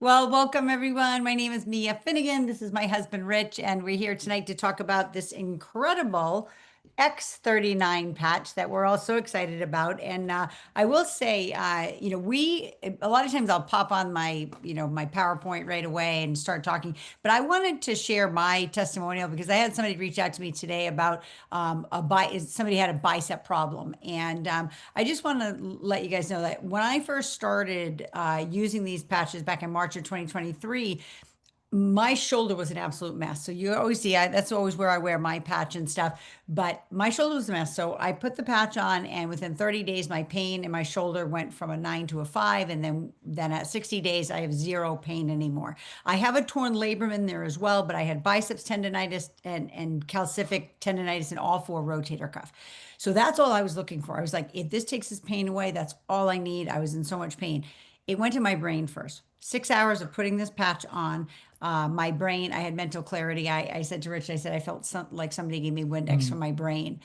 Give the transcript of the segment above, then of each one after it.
Well, welcome everyone. My name is Mia Finnegan. This is my husband Rich, and we're here tonight to talk about this incredible X39 patch that we're all so excited about. And I will say, we a lot of times I'll pop on my PowerPoint right away and start talking. But I wanted to share my testimonial because I had somebody reach out to me today about somebody had a bicep problem, and I just want to let you guys know that when I first started using these patches back in March of 2023, my shoulder was an absolute mess. So you always see, that's always where I wear my patch and stuff. But my shoulder was a mess. So I put the patch on, and within 30 days, my pain in my shoulder went from a 9 to a 5. And then at 60 days, I have zero pain anymore. I have a torn labrum in there as well, but I had biceps tendonitis and calcific tendonitis in all four rotator cuff. So that's all I was looking for. I was like, if this takes this pain away, that's all I need. I was in so much pain. It went to my brain first. 6 hours of putting this patch on. My brain, I had mental clarity. I said to Rich, I said, I felt like somebody gave me Windex Mm. from my brain.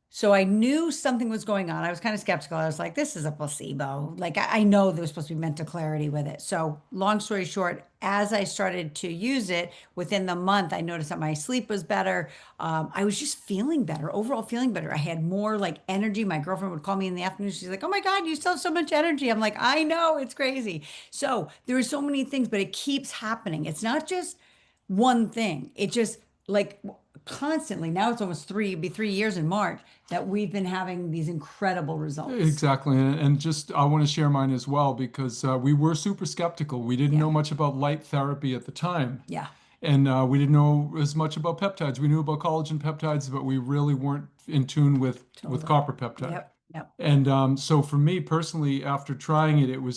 So I knew something was going on. I was kind of skeptical. I was like, this is a placebo. Like, I know there was supposed to be mental clarity with it. So, long story short, as I started to use it within the month, I noticed that my sleep was better. I was just feeling better, overall feeling better. I had more like energy. My girlfriend would call me in the afternoon. She's like, oh my God, you still have so much energy. I'm like, I know, it's crazy. So, there are so many things, but it keeps happening. It's not just one thing. It just like constantly, now it's almost it'll be 3 years in March that we've been having these incredible results. Exactly. And just I want to share mine as well because we were super skeptical. We didn't Yeah. know much about light therapy at the time. Yeah. And we didn't know as much about peptides. We knew about collagen peptides, but we really weren't in tune with Totally. copper peptide. Yep. Yep. And so for me personally, after trying it, it was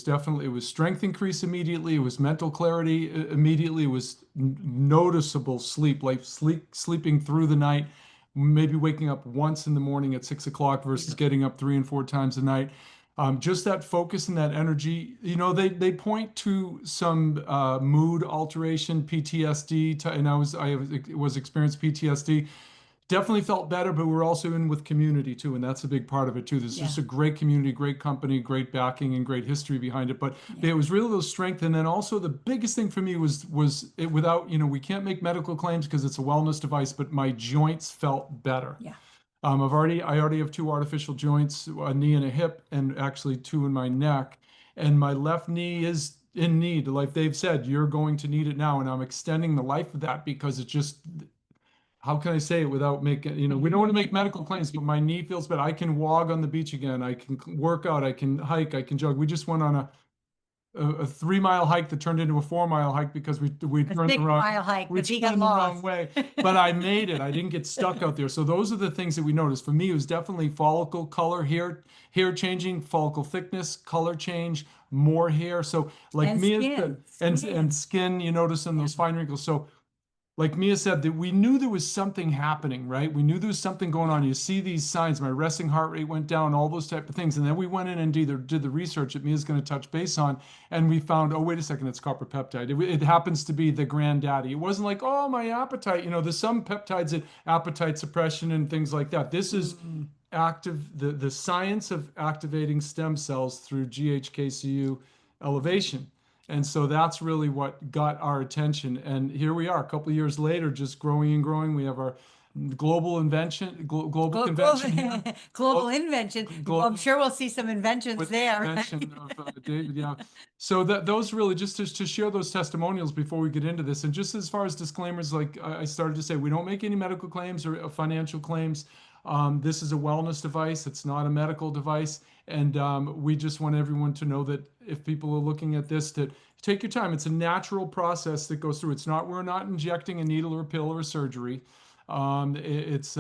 strength increase immediately. It was mental clarity immediately. It was noticeable sleep, like sleeping through the night, maybe waking up once in the morning at 6 o'clock versus Beautiful. getting up 3 and 4 times a night. Just that focus and that energy, they point to some mood alteration, PTSD, and I was experienced PTSD. Definitely felt better, but we're also in with community too, and that's a big part of it too. There's Yeah. just a great community, great company, great backing, and great history behind it. But Yeah. it was really those strength, and then also the biggest thing for me was it without, we can't make medical claims because it's a wellness device, but my joints felt better. Yeah. I already have two artificial joints, a knee and a hip, and actually two in my neck. And my left knee is in need. Like they've said, you're going to need it now, and I'm extending the life of that because it just how can I say it without making, we don't want to make medical claims, but my knee feels better. I can walk on the beach again. I can work out. I can hike. I can jog. We just went on a 3 mile hike that turned into a 4 mile hike because we A turned the six wrong mile hike we because he got turned the wrong lost. way. But I made it. I didn't get stuck out there. So those are the things that we noticed. For me, it was definitely follicle color, hair changing, follicle thickness, color change, more hair. So like And Mia said, skin. and skin, you notice in Yeah. those fine wrinkles. So like Mia said, that we knew there was something happening, right? We knew there was something going Yeah. on. You see these signs, my resting heart rate went down, all those type of things. And then we went in and did the research that Mia's going to touch base on. And we found, oh, wait a second, it's copper peptide. It happens to be the granddaddy. It wasn't like, oh, my appetite. There's some peptides that appetite suppression and things like that. This is Mm. the science of activating stem cells through GHKCU elevation. And so that's really what got our attention. And here we are, a couple of years later, just growing and growing. We have our global convention here. Global Glo- invention. Well, I'm glo- sure we'll see some inventions with the there. invention of David, yeah. So that those really just to share those testimonials before we get into this, and just as far as disclaimers, like I started to say, we don't make any medical claims or financial claims. This is a wellness device; it's not a medical device, and we just want everyone to know that if people are looking at this, that take your time. It's a natural process that goes through. We're not injecting a needle or a pill or a surgery. It's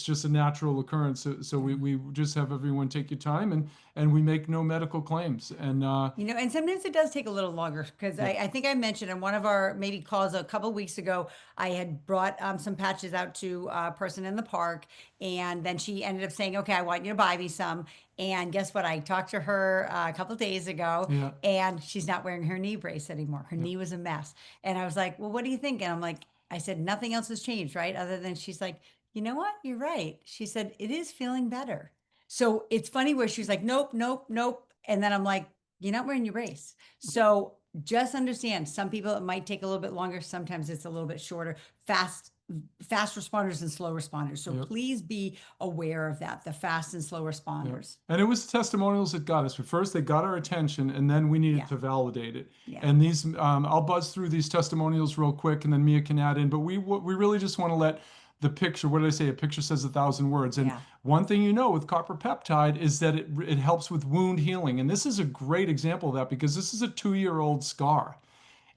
just a natural occurrence. So we just have everyone take your time, and we make no medical claims. And And sometimes it does take a little longer because yeah, I think I mentioned in one of our maybe calls a couple weeks ago, I had brought some patches out to a person in the park, and then she ended up saying, "Okay, I want you to buy me some." And guess what? I talked to her a couple of days ago, yeah, and she's not wearing her knee brace anymore. Her yeah. knee was a mess, and I was like, "Well, what do you think?" And I'm like, "I said nothing else has changed, right? Other than she's like, you know what? You're right." She said it is feeling better. So it's funny where she's like, "Nope, nope, nope." And then I'm like, you're not wearing your brace. So just understand, some people it might take a little bit longer. Sometimes it's a little bit shorter. Fast responders and slow responders. So Yep. please be aware of that, the fast and slow Yep. responders. And it was testimonials that got us. First, they got our attention, and then we needed Yeah. to validate it. Yeah. And these, I'll buzz through these testimonials real quick, and then Mia can add in. But we really just want to let the picture. What did I say? A picture says 1,000 words. And Yeah. one thing you know with copper peptide is that it helps with wound healing. And this is a great example of that because this is a 2-year-old scar.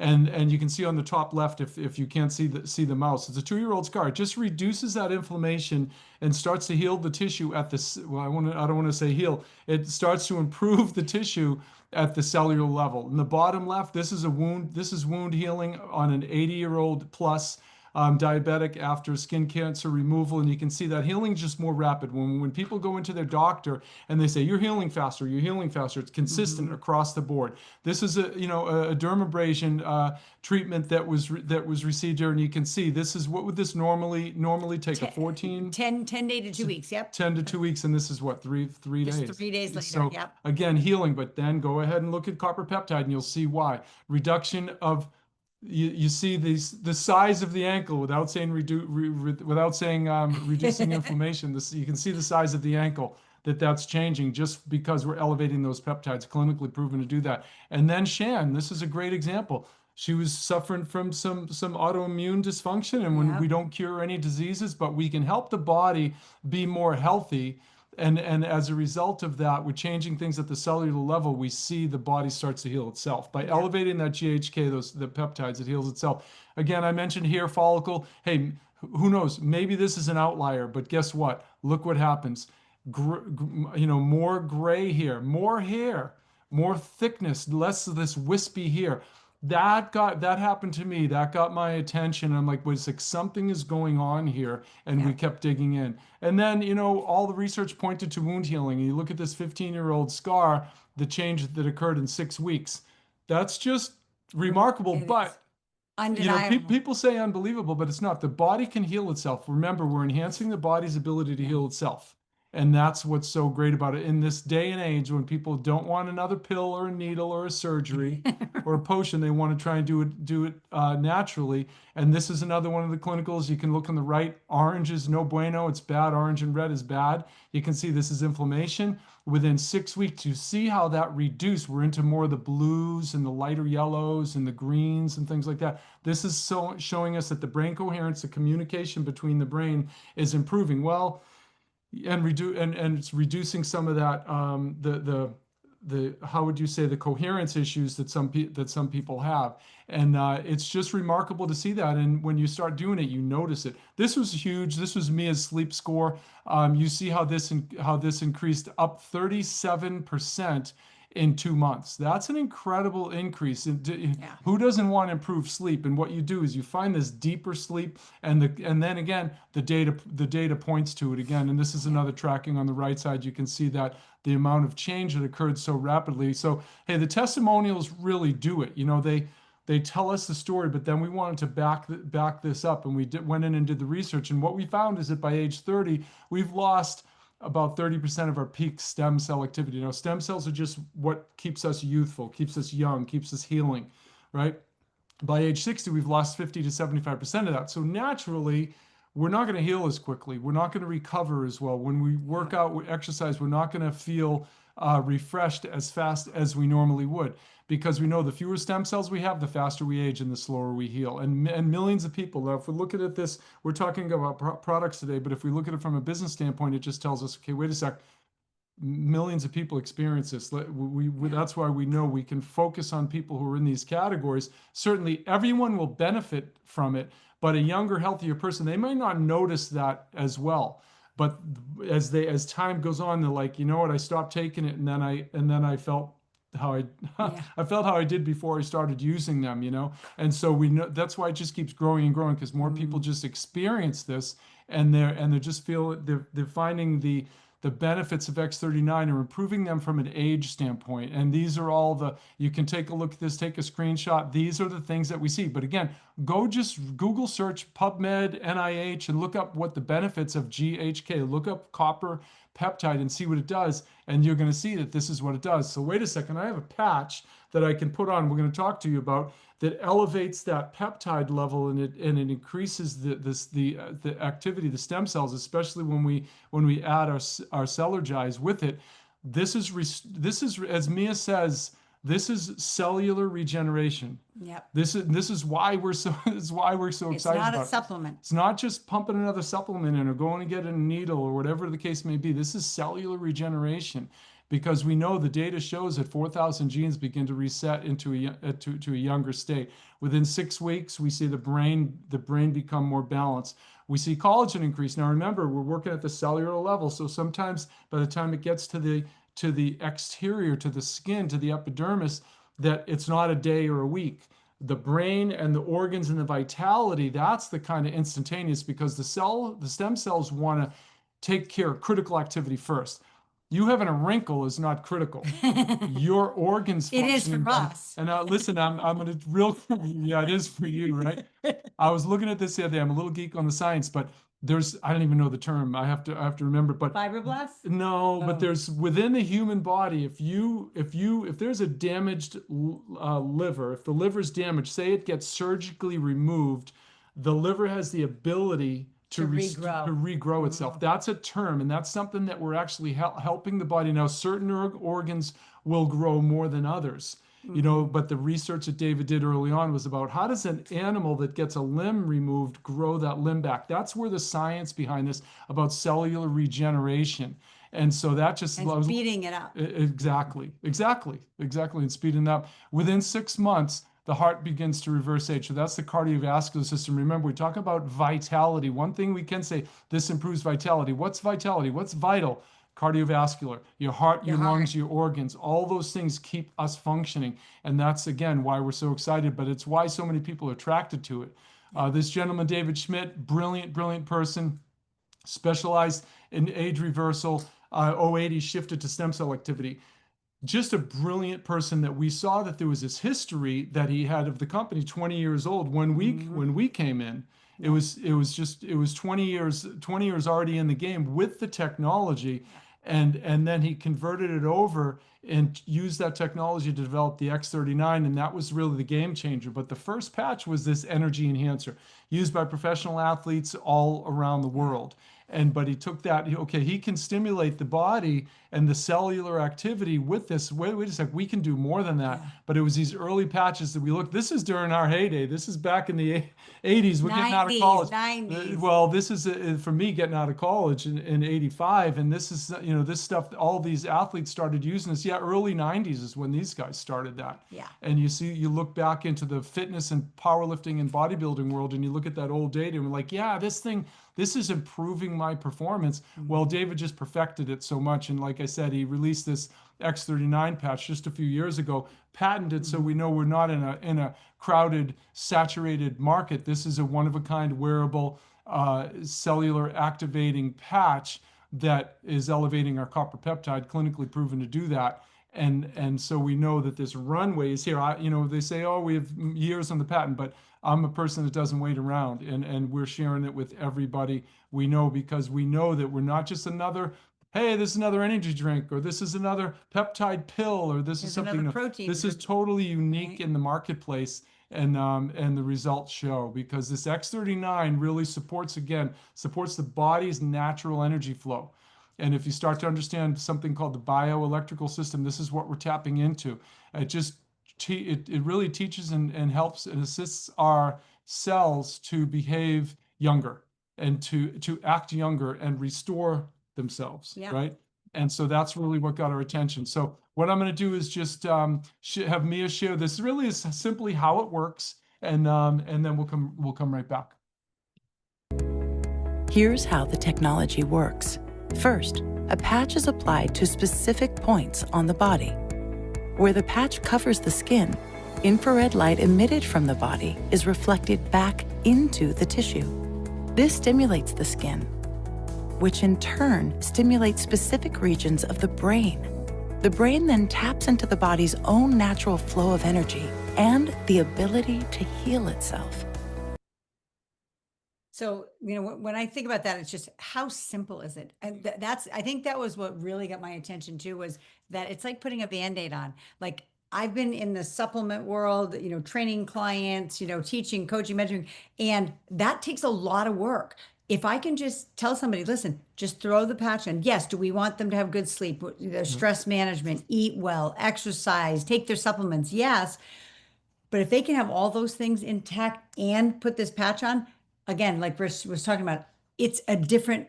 And you can see on the top left, if you can't see the mouse, it's a 2-year-old scar. It just reduces that inflammation and starts to heal the tissue at the, well, I don't want to say heal. It starts to improve the tissue at the cellular level. In the bottom left, this is wound healing on an 80-year-old plus diabetic after skin cancer removal, and you can see that healing is just more rapid. When people go into their doctor and they say you're healing faster, it's consistent across the board. This is a dermabrasion treatment that was received here, and you can see this is what would this normally take, a 14 10 day to 2 weeks. Yep. 10 to 2 weeks, and this is what, three days. Just 3 days later. So Yep. again, healing, but then go ahead and look at copper peptide, and you'll see why. Reduction of you see the size of the ankle without saying reducing inflammation. You can see the size of the ankle that's changing just because we're elevating those peptides, clinically proven to do that. And then Shan, this is a great example. She was suffering from some autoimmune dysfunction, and when we don't cure any diseases, but we can help the body be more healthy. And as a result of that, we're changing things at the cellular level. We see the body starts to heal itself by elevating that GHK, the peptides. It heals itself. Again, I mentioned hair follicle. Hey, who knows? Maybe this is an outlier, but guess what? Look what happens. More gray hair, more thickness, less of this wispy hair. That happened to me. That got my attention. I'm like, was like something is going on here, and we kept digging in. And then all the research pointed to wound healing. And you look at this 15-year-old scar, the change that occurred in 6 weeks. That's just remarkable. But undeniable. people say unbelievable, but it's not. The body can heal itself. Remember, we're enhancing the body's ability to heal itself. And that's what's so great about it in this day and age when people don't want another pill or a needle or a surgery or a potion. They want to try and do it naturally. And this is another one of the clinicals. You can look on the right. Orange is no bueno. It's bad. Orange and red is bad. You can see this is inflammation. Within 6 weeks, you see how that reduced. We're into more of the blues and the lighter yellows and the greens and things like that. This is showing us that the brain coherence, the communication between the brain is improving. Well, and it's reducing some of that the how would you say, the coherence issues that some people have, and it's just remarkable to see that. And when you start doing it, you notice it. This was huge. This was Mia's sleep score. You see how this increased up 37% in 2 months. That's an incredible increase. Who doesn't want to improve sleep? And what you do is you find this deeper sleep, and then again the data points to it again. And this is another tracking on the right side. You can see that the amount of change that occurred so rapidly. So hey, the testimonials really do it. They tell us the story, but then we wanted to back this up, and we went in and did the research. And what we found is that by age 30, we've lost about 30% of our peak stem cell activity. Now, stem cells are just what keeps us youthful, keeps us young, keeps us healing, right? By age 60, we've lost 50 to 75% of that. So naturally, we're not going to heal as quickly. We're not going to recover as well. When we work out, we exercise, we're not going to feel refreshed as fast as we normally would, because we know the fewer stem cells we have, the faster we age and the slower we heal. And millions of people, now if we're looking at this, we're talking about products today, but if we look at it from a business standpoint, it just tells us, okay, wait a sec, millions of people experience this. That's why we know we can focus on people who are in these categories. Certainly everyone will benefit from it, but a younger, healthier person, they might not notice that as well. But as time goes on, they're like, you know what, I stopped taking it, and then I felt how I felt how I did before I started using them, And so we know that's why it just keeps growing and growing, because more people just experience this, and they just feel they're finding the benefits of X39 are improving them from an age standpoint. And these are all you can take a look at this, take a screenshot. These are the things that we see. But again, go just Google search PubMed, NIH, and look up what the benefits of GHK, look up copper peptide and see what it does. And you're going to see that this is what it does. So wait a second, I have a patch that I can put on, we're going to talk to you about, that elevates that peptide level, and it increases the activity, the stem cells, especially when we add our Cellergize with it. This is, as Mia says, this is cellular regeneration. Yep. This is why we're so excited about it. It's not a supplement. It's not just pumping another supplement in or going to get a needle or whatever the case may be. This is cellular regeneration, because we know the data shows that 4,000 genes begin to reset into a younger state. Within 6 weeks, we see the brain become more balanced. We see collagen increase. Now remember, we're working at the cellular level, so sometimes by the time it gets to the exterior, to the skin, to the epidermis, that it's not a day or a week. The brain and the organs and the vitality, that's the kind of instantaneous, because the stem cells want to take care of critical activity first. You having a wrinkle is not critical. Your organs It is functioning. for us. And listen, I'm gonna yeah, it is for you, right? I was looking at this the other day. I'm a little geek on the science, but I don't even know the term. I have to remember, but Fibroblasts? no, but there's within the human body, if there's a damaged liver, if the liver's damaged, say it gets surgically removed, the liver has the ability to regrow itself. That's a term, and that's something that we're actually helping the body. Now, certain organs will grow more than others, you know, but the research that David did early on was about how does an animal that gets a limb removed grow that limb back? That's where the science behind this about cellular regeneration. And so that just and speeding it up. Exactly, and speeding up. Within 6 months, the heart begins to reverse age. So that's the cardiovascular system. Remember, we talk about vitality. One thing we can say, this improves vitality. What's vitality? What's vital? Cardiovascular, your heart, your lungs, your organs, all those things keep us functioning. And that's, again, why we're so excited, but it's why so many people are attracted to it. This gentleman, David Schmidt, brilliant person, specialized in age reversal, 080 shifted to stem cell activity. Just a brilliant person that we saw that there was this history that he had of the company, 20 years old when we came in. It was 20 years already in the game with the technology, and then he converted it over and used that technology to develop the X39, and that was really the game changer. But the first patch was this energy enhancer used by professional athletes all around the world. But he took that, he can stimulate the body and the cellular activity with this. Wait a sec, we can do more than that. But it was these early patches that we looked. This is during our heyday. This is back in the 80s. We're getting out of college. 90s. Well, this is for me getting out of college in 85. And this is, this stuff, all these athletes started using this. Yeah, early 90s is when these guys started that. Yeah. And you look back into the fitness and powerlifting and bodybuilding world, and you look at that old data and we're like, yeah, this is improving my performance. Well, David just perfected it so much. And like I said, he released this X39 patch just a few years ago, patented, so we know we're not in a crowded, saturated market. This is a one-of-a-kind wearable cellular activating patch that is elevating our copper peptide, clinically proven to do that. And so we know that this runway is here. They say, oh, we have years on the patent, but I'm a person that doesn't wait around, and we're sharing it with everybody we know, because we know that we're not just another, hey, this is another energy drink, or this is another peptide pill, or this is something. Protein. This is totally unique in the marketplace, and the results show, because this X39 really supports the body's natural energy flow. And if you start to understand something called the bioelectrical system, this is what we're tapping into. It really teaches and helps and assists our cells to behave younger and to act younger and restore themselves, right? And so that's really what got our attention. So what I'm going to do is just have Mia share this. Really is simply how it works, and then we'll come right back. Here's how the technology works. First, a patch is applied to specific points on the body. Where the patch covers the skin, infrared light emitted from the body is reflected back into the tissue. This stimulates the skin, which in turn stimulates specific regions of the brain. The brain then taps into the body's own natural flow of energy and the ability to heal itself. So, when I think about that, it's just how simple is it? And I think that was what really got my attention too, was that it's like putting a Band-Aid on. Like I've been in the supplement world, training clients, teaching, coaching, mentoring, and that takes a lot of work. If I can just tell somebody, listen, just throw the patch in. Yes, do we want them to have good sleep, their stress management, eat well, exercise, take their supplements? Yes. But if they can have all those things intact and put this patch on, again, like Rich was talking about, it's a different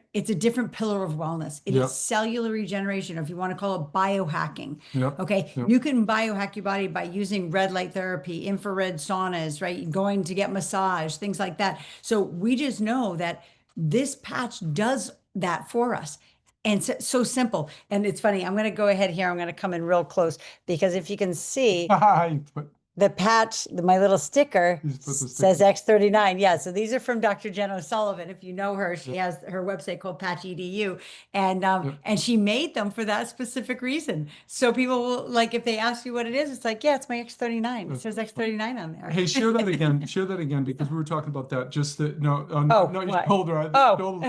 pillar of wellness. It Yep. is cellular regeneration, or if you want to call it biohacking. Yep. Okay. Yep. You can biohack your body by using red light therapy, infrared saunas, right? Going to get massage, things like that. So we just know that this patch does that for us. And so simple. And it's funny. I'm going to go ahead here. I'm going to come in real close because if you can see, But the patch, my little sticker You just put the says sticker. X39. Yeah, so these are from Dr. Jen O'Sullivan. If you know her, she has her website called Patch EDU, and she made them for that specific reason. So people will, like, if they ask you what it is, it's like, yeah, it's my X39. It says X39 on there. Hey, share that again. Share that again because we were talking about that. Just the no, Oh, no, you what? told her. Oh.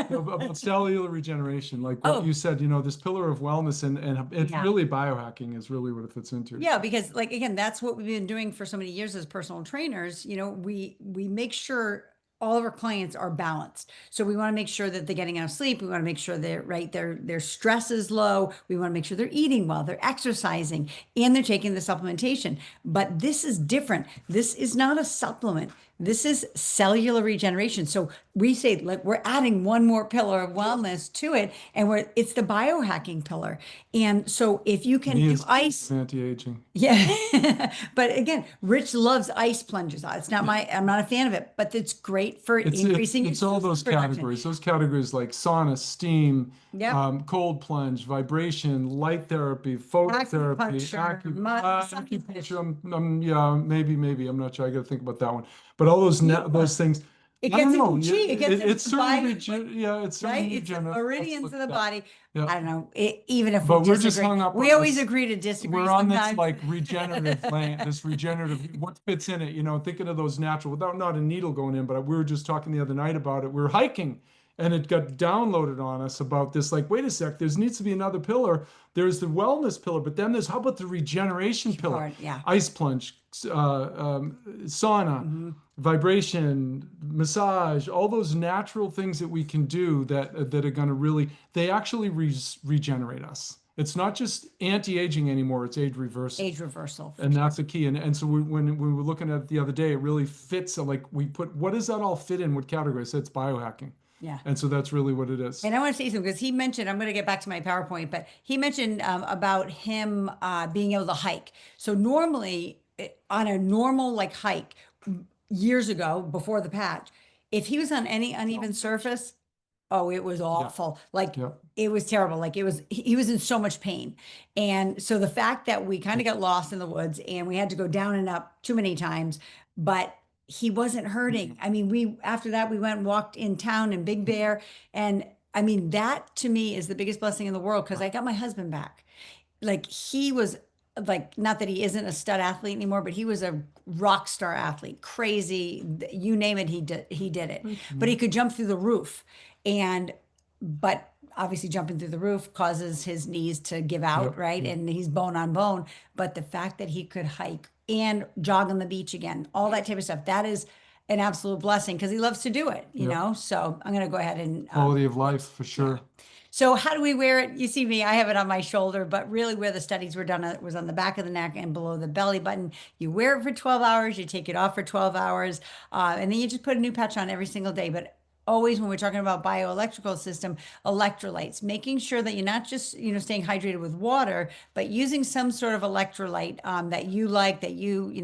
About cellular regeneration, like what Oh. you said. This pillar of wellness and it's Yeah. really biohacking is really what it fits into. Yeah, because like again, that's what we've been doing for so many years as personal trainers. We make sure all of our clients are balanced. So we want to make sure that they're getting enough sleep. We want to make sure their stress is low. We want to make sure they're eating well, they're exercising, and they're taking the supplementation. But this is different. This is not a supplement. This is cellular regeneration. So we say like we're adding one more pillar of wellness to it, and it's the biohacking pillar. And so if you can do ice, Anti-aging. yeah. But again, Rich loves ice plunges. I'm not a fan of it, but it's great for increasing It's your all sleep those production. categories. Those categories like sauna, steam, Yep. cold plunge, vibration, light therapy, phototherapy, Acupuncture, acupuncture. Yeah, maybe. I'm not sure. I got to think about that one. But all those things. It I don't gets know. into chi. It gets It's into the certainly body, yeah. It's certainly right? It's the regenerative. meridians of the body. Yeah. I don't know. Even if But we we're just disagree, hung up we on always this. agree to disagree We're on this sometimes. like regenerative lane, this regenerative, what fits in it, thinking of those natural, without not a needle going in, but we were just talking the other night about it. We were hiking and it got downloaded on us about this, like, wait a sec, there needs to be another pillar. There's the wellness pillar, but then how about the regeneration pillar? Yeah. Ice plunge, sauna, vibration, massage, all those natural things that we can do that are going to really, they actually regenerate us. It's not just anti-aging anymore, it's age reversal. Age reversal. And that's the key. And so when we were looking at it the other day, it really fits. Like what does that all fit in? What category? So it's biohacking. Yeah. And so that's really what it is. And I want to say something because he mentioned, I'm going to get back to my PowerPoint, but he mentioned about him being able to hike. So normally on a normal like hike years ago before the patch, if he was on any uneven surface, oh, it was awful. Like it was terrible. Like he was in so much pain. And so the fact that we kind of got lost in the woods and we had to go down and up too many times, but he wasn't hurting. I mean, after that, we went and walked in town in Big Bear. And I mean, that to me is the biggest blessing in the world because I got my husband back. Like he was like, not that he isn't a stud athlete anymore, but he was a rock star athlete, crazy, you name it, he did it. But he could jump through the roof. But obviously jumping through the roof causes his knees to give out, right? And he's bone on bone. But the fact that he could hike and jog on the beach again, all that type of stuff, that is an absolute blessing because he loves to do it, you know? So I'm going to go ahead and quality of life for sure. So how do we wear it? You see me, I have it on my shoulder, but really where the studies were done was on the back of the neck and below the belly button. You wear it for 12 hours, you take it off for 12 hours, and then you just put a new patch on every single day. But always when we're talking about bioelectrical system, electrolytes, making sure that you're not just, staying hydrated with water, but using some sort of electrolyte that you like, that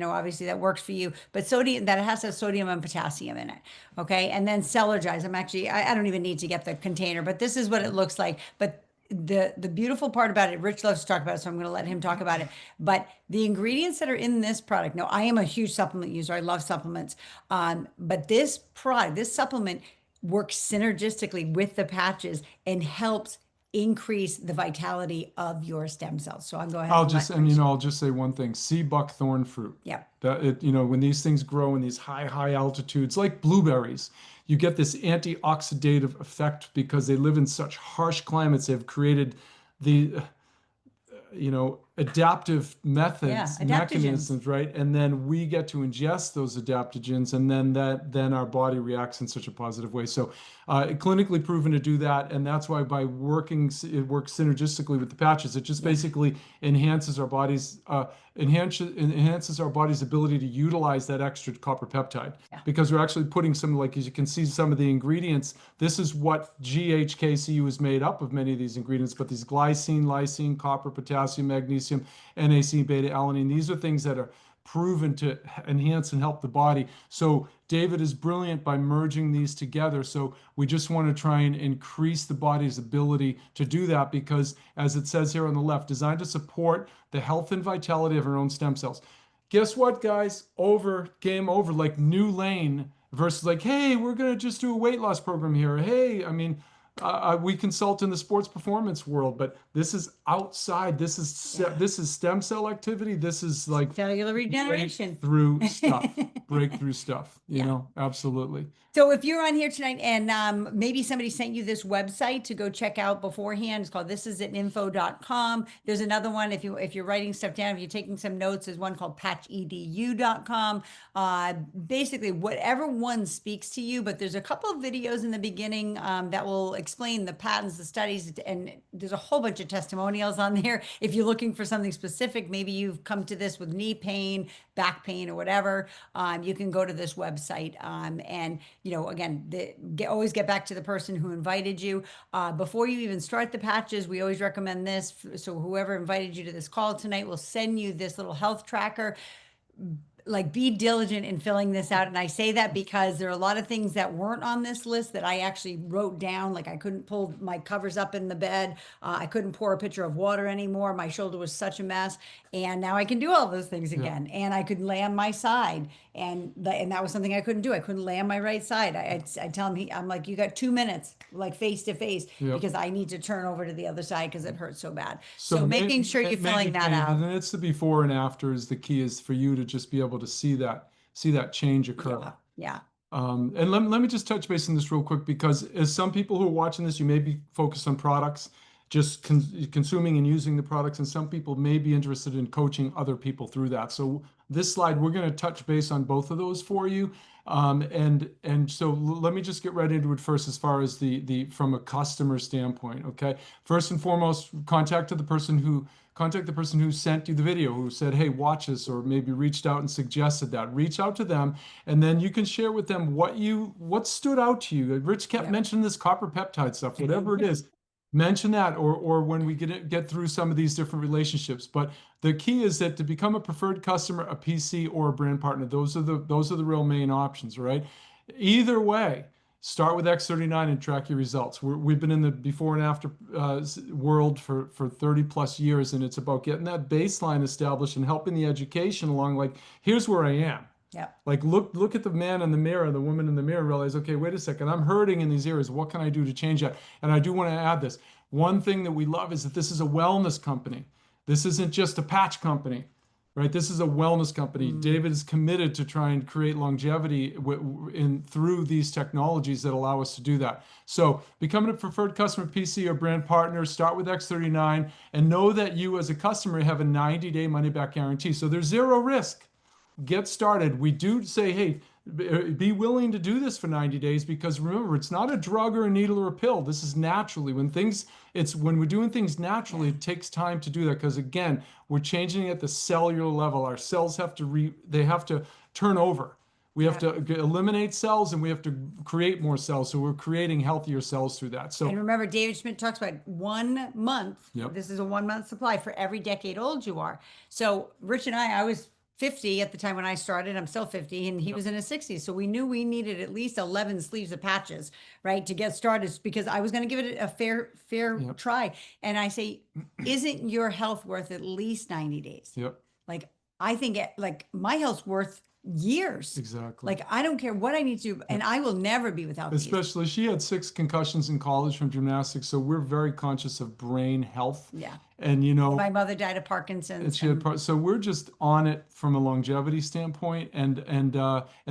obviously that works for you, but sodium, that it has to have sodium and potassium in it. Okay. And then Cellergize. I don't even need to get the container, but this is what it looks like. But the beautiful part about it, Rich loves to talk about it, so I'm going to let him talk about it. But the ingredients that are in this product, now I am a huge supplement user. I love supplements. But this product, this supplement works synergistically with the patches and helps increase the vitality of your stem cells. So I'll go ahead. I'll and just, let and Rich- I'll just say one thing: sea buckthorn fruit. Yeah. That it, when these things grow in these high altitudes, like blueberries, you get this antioxidative effect because they live in such harsh climates. They've created the adaptive methods, adaptogens. mechanisms, right? And then we get to ingest those adaptogens, and then our body reacts in such a positive way. So clinically proven to do that, and that's why by working, it works synergistically with the patches. It just basically enhances our body's enhances our body's ability to utilize that extra copper peptide, because we're actually putting some, like, as you can see, some of the ingredients. This is what GHKCU is made up of, many of these ingredients, but these glycine, lysine, copper, potassium, magnesium, NAC, beta alanine, these are things that are proven to enhance and help the body. So David is brilliant by merging these together. So we just want to try and increase the body's ability to do that, because as it says here on the left, designed to support the health and vitality of our own stem cells. Guess what, guys? Game over. Like new lane versus like, hey, we're going to just do a weight loss program here. Hey, I mean, we consult in the sports performance world, but this is outside. This is stem cell activity. This is like cellular regeneration. Breakthrough stuff. You know, absolutely. So if you're on here tonight and maybe somebody sent you this website to go check out beforehand, it's called thisisatinfo.com. There's another one, if you're writing stuff down, if you're taking some notes, there's one called patchedu.com. Basically, whatever one speaks to you, but there's a couple of videos in the beginning that will explain the patents, the studies, and there's a whole bunch of testimonials on there. If you're looking for something specific, maybe you've come to this with knee pain, back pain, or whatever, you can go to this website and again, always get back to the person who invited you. Before you even start the patches, we always recommend this. So whoever invited you to this call tonight will send you this little health tracker. Like, be diligent in filling this out. And I say that because there are a lot of things that weren't on this list that I actually wrote down. Like, I couldn't pull my covers up in the bed. I couldn't pour a pitcher of water anymore. My shoulder was such a mess. And now I can do all those things again. And I could lay on my side. And that was something I couldn't do. I couldn't lay on my right side. I tell him, I'm like, you got 2 minutes, like face to face, because I need to turn over to the other side because it hurts so bad. So making sure you're filling that out. And it's the before and after is the key, is for you to just be able to see that change occur. Yeah. And let me just touch base on this real quick, because as some people who are watching this, you may be focused on products, just consuming and using the products, and some people may be interested in coaching other people through that. So this slide, we're going to touch base on both of those for you. And so let me just get right into it first, as far as the from a customer standpoint. Okay. First and foremost, contact the person who sent you the video, who said, hey, watch this, or maybe reached out and suggested that. Reach out to them, and then you can share with them what stood out to you. Rich kept mentioning this copper peptide stuff, whatever it is. Mention that, or when we get through some of these different relationships. But the key is that to become a preferred customer, a PC, or a brand partner, those are the real main options, right? Either way, start with X39 and track your results. We've been in the before and after world for 30 plus years, and it's about getting that baseline established and helping the education along. Like, here's where I am. Yeah. Like, look at the man in the mirror, the woman in the mirror, realize, okay, wait a second, I'm hurting in these areas. What can I do to change that? And I do want to add this. One thing that we love is that this is a wellness company. This isn't just a patch company, right? This is a wellness company. David is committed to try and create longevity through these technologies that allow us to do that. So becoming a preferred customer, PC, or brand partner, start with X39, and know that you as a customer have a 90-day money-back guarantee. So there's zero risk. Get started. We do say, hey, be willing to do this for 90 days, because remember, it's not a drug or a needle or a pill. This is naturally. When we're doing things naturally, it takes time to do that, because again, we're changing at the cellular level. Our cells have to turn over. We have to eliminate cells, and we have to create more cells. So we're creating healthier cells through that. So, and remember, David Schmidt talks about 1 month. Yep. This is a 1 month supply for every decade old you are. So Rich and I was 50 at the time when I started. I'm still 50, and he was in his 60s. So we knew we needed at least 11 sleeves of patches, right, to get started, because I was going to give it a fair try. And I say, isn't your health worth at least 90 days? Yep. Like, I think like my health's worth years. Exactly. Like, I don't care what I need to do, and I will never be without these. Especially, she had 6 concussions in college from gymnastics, so we're very conscious of brain health. Yeah. And you know, My mother died of Parkinson's. and she had so we're just on it from a longevity standpoint, and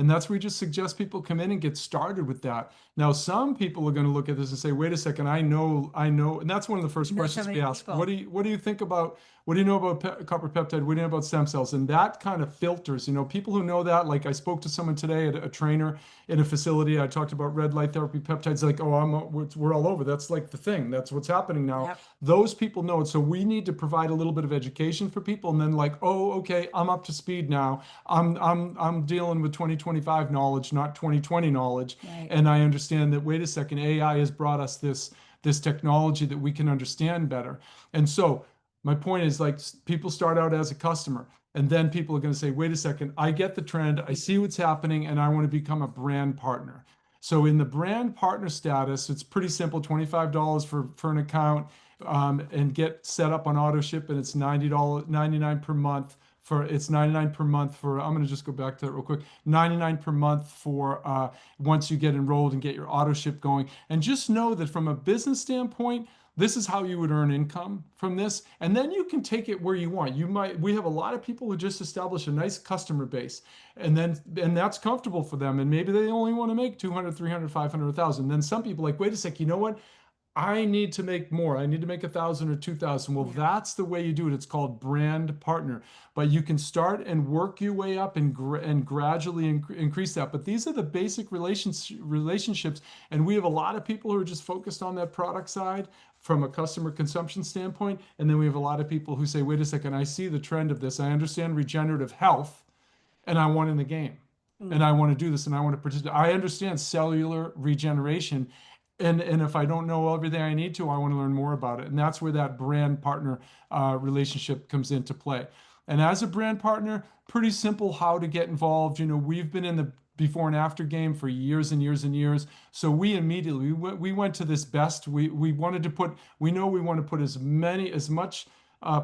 that's where we just suggest people come in and get started with that. Now, some people are going to look at this and say, "Wait a second, I know," and that's one of the first You know questions so we many ask. people. What do you think about? What do you know about copper peptide? What do you know about stem cells? And that kind of filters, people who know that. Like, I spoke to someone today, a trainer in a facility. I talked about red light therapy peptides. Like, oh, we're all over. That's like the thing. That's what's happening now. Yep. Those people know it. So we need to provide a little bit of education for people, and then like, oh, okay, I'm up to speed now. I'm dealing with 2025 knowledge, not 2020 knowledge. Right. And I understand that, wait a second, AI has brought us this technology that we can understand better. And so my point is, like, people start out as a customer, and then people are going to say, wait a second, I get the trend, I see what's happening, and I want to become a brand partner. So in the brand partner status, it's pretty simple, $25 for an account, and get set up on auto ship, and it's $99 per month. It's $99 per month for, I'm going to just go back to that real quick, $99 per month for once you get enrolled and get your auto ship going. And just know that from a business standpoint, this is how you would earn income from this. And then you can take it where you want. We have a lot of people who just establish a nice customer base, and that's comfortable for them. And maybe they only want to make 200, 300, 500, 1,000. Then some people like, wait a sec, you know what? I need to make more. I need to make 1,000 or 2,000. Well, that's the way you do it. It's called brand partner. But you can start and work your way up and gradually increase that. But these are the basic relationships. And we have a lot of people who are just focused on that product side from a customer consumption standpoint. And then we have a lot of people who say, wait a second, I see the trend of this. I understand regenerative health, and I want in the game. And I want to do this, and I want to participate. I understand cellular regeneration. And if I don't know everything I need to, I want to learn more about it. And that's where that brand partner relationship comes into play. And as a brand partner, pretty simple how to get involved. We've been in the before and after game for years and years and years. So we immediately, we went to this best. We want to put as much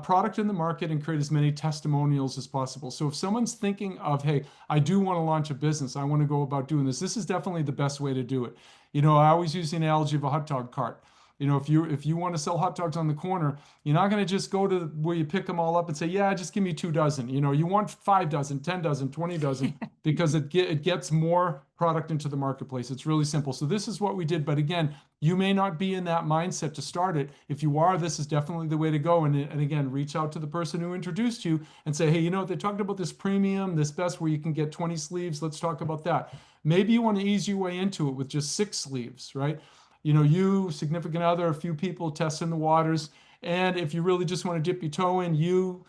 product in the market and create as many testimonials as possible. So if someone's thinking of, hey, I do want to launch a business, I want to go about doing this is definitely the best way to do it. I always use the analogy of a hot dog cart. If you want to sell hot dogs on the corner, you're not going to just go to where you pick them all up and say, yeah, just give me 2 dozen. You want 5 dozen, 10 dozen, 20 dozen, because it gets more product into the marketplace. It's really simple. So this is what we did. But again, you may not be in that mindset to start it. If you are, this is definitely the way to go. And again, reach out to the person who introduced you and say, hey, they talked about this premium, this best where you can get 20 sleeves. Let's talk about that. Maybe you want to ease your way into it with just 6 sleeves, right? You, significant other, a few people testing the waters. And if you really just want to dip your toe in, your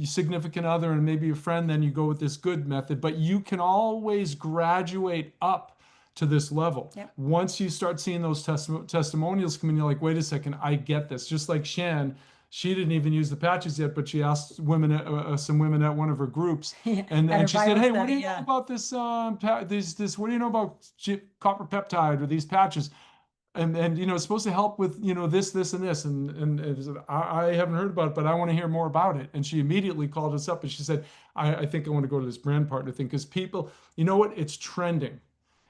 significant other, and maybe a friend, then you go with this good method. But you can always graduate up to this level. Yep. Once you start seeing those testimonials come in, you're like, wait a second, I get this. Just like Shan, she didn't even use the patches yet, but she asked some women at one of her groups, and she said, hey, what do you know about this? What do you know about copper peptide or these patches? And it's supposed to help with this and this, and I haven't heard about it, but I want to hear more about it. And she immediately called us up and she said, I think I want to go to this brand partner thing, because people, it's trending.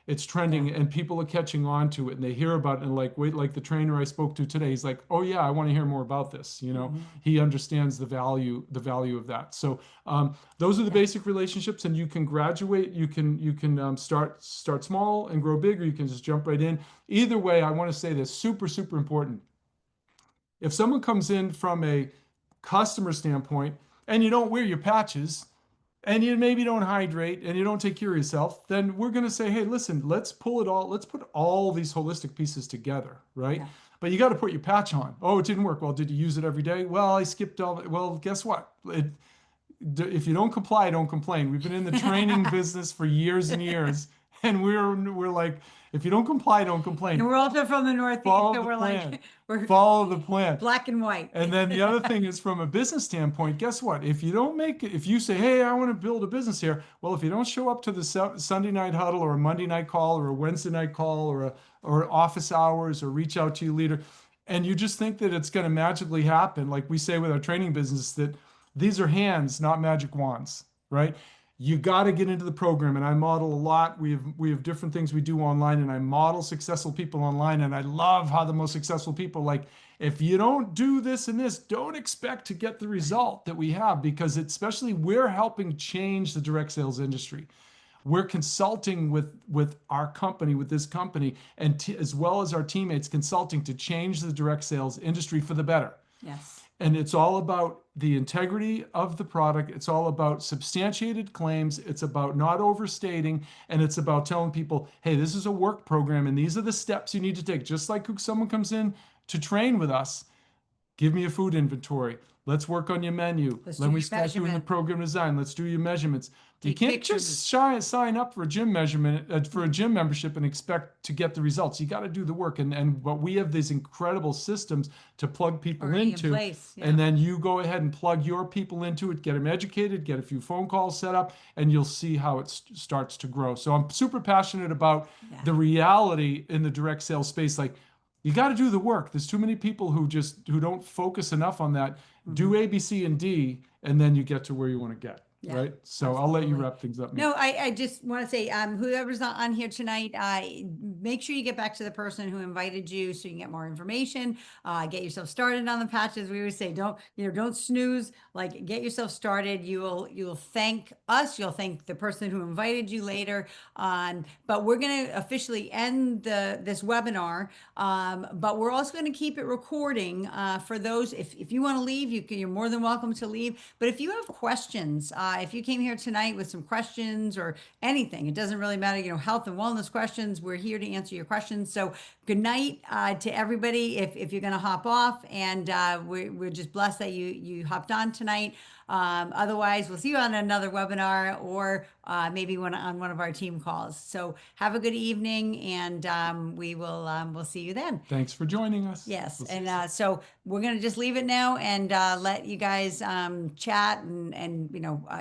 It's trending, and people are catching on to it, and they hear about it, and like the trainer I spoke to today, he's like, oh yeah, I want to hear more about this. He understands the value of that. So those are the basic relationships, and you can graduate. You can start small and grow big, or you can just jump right in. Either way, I want to say this, super important. If someone comes in from a customer standpoint and you don't wear your patches, and you maybe don't hydrate, and you don't take care of yourself, then we're going to say, hey, listen, let's put all these holistic pieces together, right? Yeah. But you got to put your patch on. Oh, it didn't work. Well, did you use it every day? Well, I skipped all. Well, guess what? If you don't comply, don't complain. We've been in the training business for years and years, and we're like, if you don't comply, don't complain. And we're also from the Northeast, so we're follow the plan. Black and white. And then the other thing is, from a business standpoint, guess what? If you say, hey, I want to build a business here, well, if you don't show up to the Sunday night huddle, or a Monday night call, or a Wednesday night call, or office hours, or reach out to your leader, and you just think that it's going to magically happen, like we say with our training business, that these are hands, not magic wands, right? you got to get into the program. And I model a lot. We have different things we do online, and I model successful people online. And I love how the most successful people, like, if you don't do this and this, don't expect to get the result that we have, because especially we're helping change the direct sales industry. We're consulting with our company, with this company, and as well as our teammates, consulting to change the direct sales industry for the better. Yes. And it's all about the integrity of the product. It's all about substantiated claims. It's about not overstating. And it's about telling people, hey, this is a work program and these are the steps you need to take. Just like someone comes in to train with us, give me a food inventory. Let's work on your menu. Let me start doing the program design. Let's do your measurements. You can't just sign up for a gym measurement, for a gym membership and expect to get the results. You got to do the work. But we have these incredible systems to plug people into. And then you go ahead and plug your people into it, get them educated, get a few phone calls set up, and you'll see how it starts to grow. So I'm super passionate about the reality in the direct sales space. Like, you got to do the work. There's too many people who don't focus enough on that. Do A, B, C, and D, and then you get to where you want to get. Right. So I'll let you wrap things up. No, I just want to say, whoever's not on here tonight, make sure you get back to the person who invited you so you can get more information. Get yourself started on the patches. We always say, don't snooze. Like, get yourself started. You'll thank us. You'll thank the person who invited you later. But we're going to officially end this webinar. But we're also going to keep it recording for those. If you want to leave, you're more than welcome to leave. But if you have questions, if you came here tonight with some questions or anything, it doesn't really matter, health and wellness questions, we're here to answer your questions. So good night to everybody if you're going to hop off, and we're just blessed that you hopped on tonight. Otherwise, we'll see you on another webinar or maybe on one of our team calls. So have a good evening, and we'll see you then. Thanks for joining us. Yes, and so we're gonna just leave it now and let you guys chat, and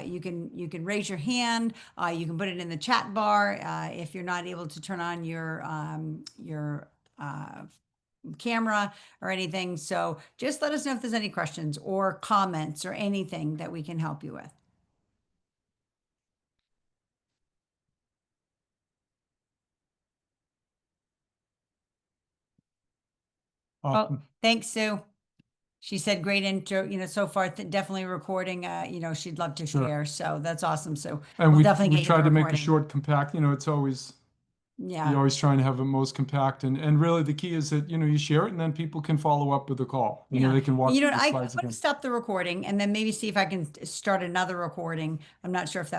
you can raise your hand. You can put it in the chat bar if you're not able to turn on your camera or anything. So just let us know if there's any questions or comments or anything that we can help you with. Awesome. Well, thanks, Sue. She said great intro, so far, definitely recording, she'd love to share. So that's awesome. So and we'll definitely we tried to make a short, compact, it's always, you're always trying to have it most compact. And really the key is that, you share it and then people can follow up with a call. They can watch the slides I'm going to stop the recording and then maybe see if I can start another recording. I'm not sure if that will